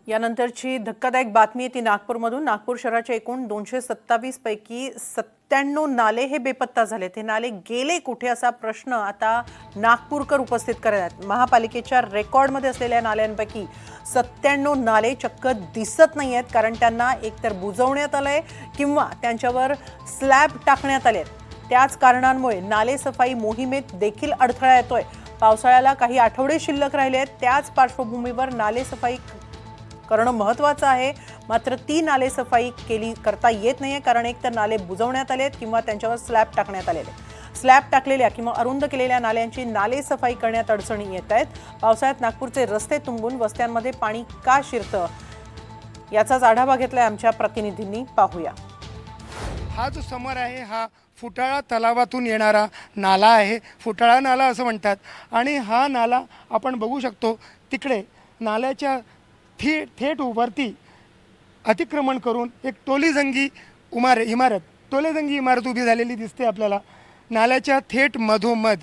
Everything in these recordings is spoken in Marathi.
यानंतरची धक्कादायक बातमी आहे ती नागपूरमधून। नागपूर शहराच्या एकूण 227 पैकी 97 नाले हे बेपत्ता झालेत। हे नाले गेले कुठे असा प्रश्न आता नागपूरकर उपस्थित करत आहेत। महापालिकेच्या रेकॉर्डमध्ये असलेल्या नाल्यांपैकी 97 नाले चक्क दिसत नाही आहेत, कारण त्यांना एकतर बुजवण्यात आलंय किंवा त्यांच्यावर स्लॅब टाकण्यात आले आहेत। त्याच कारणांमुळे नाले सफाई मोहिमेत देखील अडथळा येतोय। पावसाळ्याला काही आठवडे शिल्लक राहिले आहेत, त्याच पार्श्वभूमीवर नाले सफाई करणं महत्त्वाचं आहे। मात्र ती नाले सफाई करता येत नाहीये, कारण एक तर नाले बुजवण्यात आलेत किंवा त्यांच्यावर स्लॅब टाकण्यात आलेले। स्लॅब टाकलेल्या किंवा अरुंद केलेल्या नाल्यांची नाले सफाई करण्यात अडचणी येत आहेत। पावसाळ्यात नागपूरचे रस्ते तुंबून वस्त्यांमध्ये पाणी का शिरतं याचाच आढावा घेतलाय आमच्या प्रतिनिधींनी। पाहूया। हा जो समोर आहे हा फुटाळा तलावातून येणारा नाला आहे। फुटाळा नाला असं म्हणतात आणि हा नाला आपण बघू शकतो। तिकडे नाल्याच्या थेट वरती अतिक्रमण करून एक टोलेजंगी इमारत उभी झालेली दिसते आपल्याला। नाल्याच्या थेट मधोमध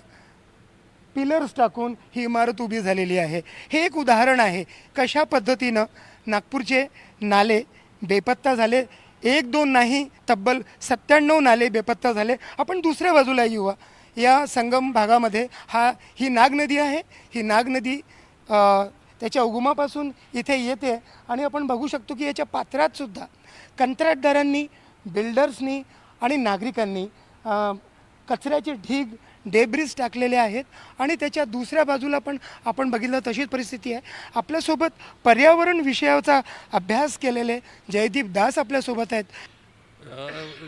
पिलर्स टाकून ही इमारत उभी झालेली आहे। हे एक उदाहरण आहे कशा पद्धतीनं नागपूरचे नाले बेपत्ता झाले। एक दोन नाही, तब्बल 97 नाले बेपत्ता झाले। आपण दुसऱ्या बाजूला येऊया। या संगम भागामध्ये ही नाग नदी आहे। ही नाग नदी त्याच्या उगमापासून इथे येते आणि आपण बघू शकतो की याच्या पात्रात सुद्धा कंत्राटदारांनी, बिल्डर्सनी आणि नागरिकांनी कचऱ्याचे ढीग डेब्रिज टाकलेले आहेत आणि त्याच्या दुसऱ्या बाजूला पण आपण बघितलं तशीच परिस्थिती आहे। आपल्यासोबत पर्यावरण विषयाचा अभ्यास केलेले जयदीप दास आपल्यासोबत आहेत।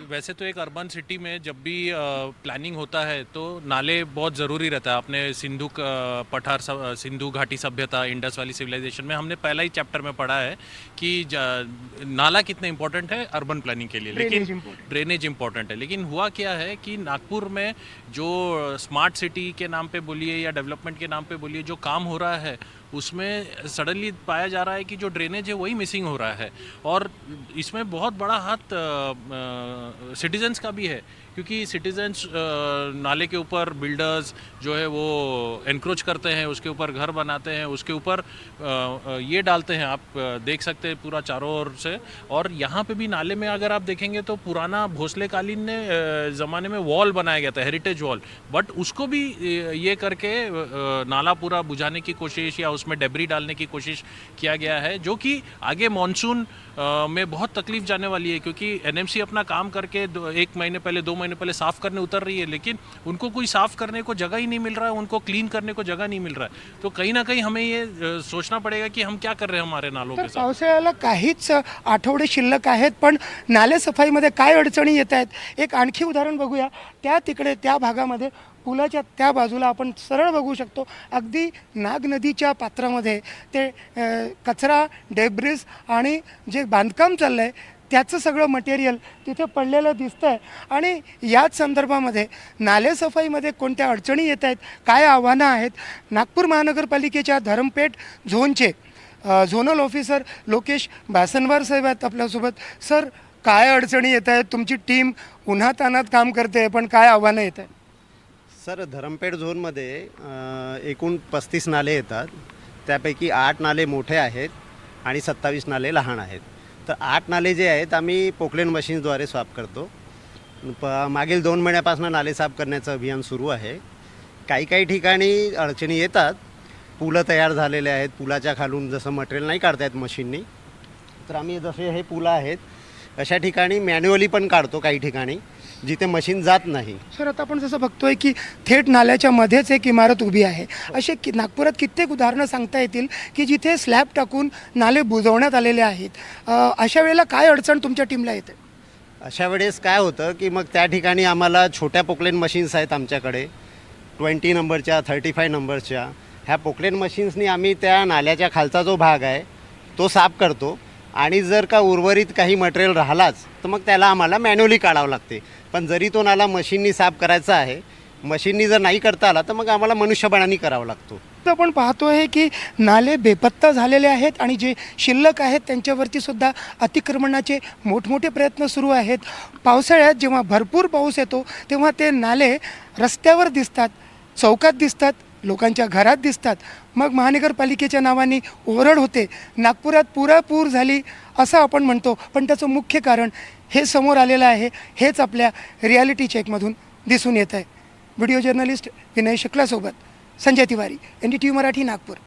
वैसे तो एक अर्बन सिटी में जब भी प्लानिंग होता है तो नाले बहुत ज़रूरी रहता है। आपने सिंधु घाटी सभ्यता, इंडस वाली सिविलाइजेशन में हमने पहला ही चैप्टर में पढ़ा है कि नाला कितना इम्पोर्टेंट है अर्बन प्लानिंग के लिए, लेकिन ड्रेनेज इम्पोर्टेंट है। लेकिन हुआ क्या है कि नागपुर में जो स्मार्ट सिटी के नाम पे बोलिए या डेवलपमेंट के नाम पे बोलिए जो काम हो रहा है, उसमें सडनली पाया जा रहा है कि जो ड्रेनेज है वही मिसिंग हो रहा है। और इसमें बहुत बड़ा हाथ सिटीजन्स का भी है, क्योंकि सिटीजन्स नाले के ऊपर बिल्डर्स जो है वो एनक्रोच करते हैं, उसके ऊपर घर बनाते हैं, उसके ऊपर ये डालते हैं। आप देख सकते हैं पूरा चारों ओर से। और यहाँ पे भी नाले में अगर आप देखेंगे तो पुराना भोसलेकालीन ने ज़माने में वॉल बनाया गया था, हेरिटेज वॉल, बट उसको भी ये करके नाला पूरा बुझाने की कोशिश या उसमें डेब्री डालने की कोशिश किया गया है, जो कि आगे मानसून में बहुत तकलीफ जाने वाली है। क्योंकि एनएमसी अपना काम करके 1 महीने पहले 2 महीने पहले साफ़ करने उतर रही है, लेकिन उनको कोई साफ़ करने को जगह ही नहीं मिल रहा है, उनको क्लीन करने को जगह नहीं मिल रहा है। तो कहीं ना कहीं हमें ये सोचना पड़ेगा कि हम क्या कर रहे हैं हमारे नालों के साथ। पावसाळ्याला काहीच आठवडे शिल्लक आहेत, पण नाले सफाईमध्ये काय अडचणी येत आहेत एक आणखी उदाहरण बघूया। त्या भागामध्ये पुलाच्या त्या बाजूला आपण सरळ बघू शकतो, अगदी नाग नदीच्या पात्रामध्ये ते कचरा, डेब्रिज आणि जे बांधकाम चाललं आहे त्याचं सगळं मटेरियल तिथे पडलेलं दिसतं आहे। आणि याच संदर्भामध्ये नाले सफाईमध्ये कोणत्या अडचणी येत आहेत, काय आव्हानं आहेत, नागपूर महानगरपालिकेच्या धरमपेठ झोनचे झोनल ऑफिसर लोकेश बासनवार साहेब आहेत आपल्यासोबत। सर, काय अडचणी येत आहेत? तुमची टीम उन्हातान्हात काम करते, पण काय आव्हानं येत आहेत? सर, धरमपेठ झोनमध्ये एकूण 35 नाले येतात। त्यापैकी 8 नाले मोठे आहेत आणि 27 नाले लहान आहेत। तर 8 नाले जे आहेत आम्ही पोकलेन मशीन्सद्वारे साफ करतो। मागील 2 महिन्यापासून नाले साफ करण्याचं अभियान सुरू आहे। काही ठिकाणी अडचणी येतात। पुलं तयार झालेले आहेत, पुलाच्या खालून जसं मटेरियल नाही काढता येत मशीननी, तर आम्ही जसे हे पुलं आहेत अशा ठिकाणी मॅन्युअली पण काढतो, काही ठिकाणी जिथे मशीन जात नाही। सर, आता आपण जसं बघतोय की थेट नाल्याच्या मध्येच एक इमारत उभी आहे। असे नागपुरात कित्येक उदाहरणं सांगता येतील की जिथे स्लॅब टाकून नाले बुजवण्यात आलेले आहेत। अशा वेळेला काय अडचण तुमच्या टीमला येते? अशा वेळेस काय होतं की मग त्या ठिकाणी आम्हाला छोट्या पोकलेन मशीन्स आहेत आमच्याकडे, 20 नंबरच्या, 35 नंबरच्या। ह्या पोकलेन मशीन्सनी आम्ही त्या नाल्याच्या खालचा जो भाग आहे तो साफ करतो आणि जर का उर्वरित काही मटेरियल राहिलाच तर मग त्याला आम्हाला मॅन्युअली काढावं लागते। पण जरी तो नाला मशीननी साफ करायचा आहे, मशीननी जर नाही करता आला तर मग आम्हाला मनुष्यबळाने करावा लागतो। आपण पाहतोय की नाले बेपत्ता झालेले आहेत आणि जे शिल्लक आहेत त्यांच्यावरती सुद्धा अतिक्रमणाचे मोठमोठे प्रयत्न सुरू आहेत। पावसाळ्यात जेव्हा भरपूर पाऊस येतो तेव्हा ते नाले रस्त्यावर दिसतात, चौकात दिसतात, लोकांच्या घरात दिसतात, मग महानगरपालिकेच्या नावाने ओरड होते. नागपुरात पुरापूर झाली असं आपण म्हणतो, पण त्याचं मुख्य कारण हे समोर आलेलं आहे. हेच आपल्या रियालिटी चेकमधून दिसून येत आहे. व्हिडिओ जर्नलिस्ट विनय शुक्लासोबत संजय तिवारी, NDTV मराठी, नागपूर.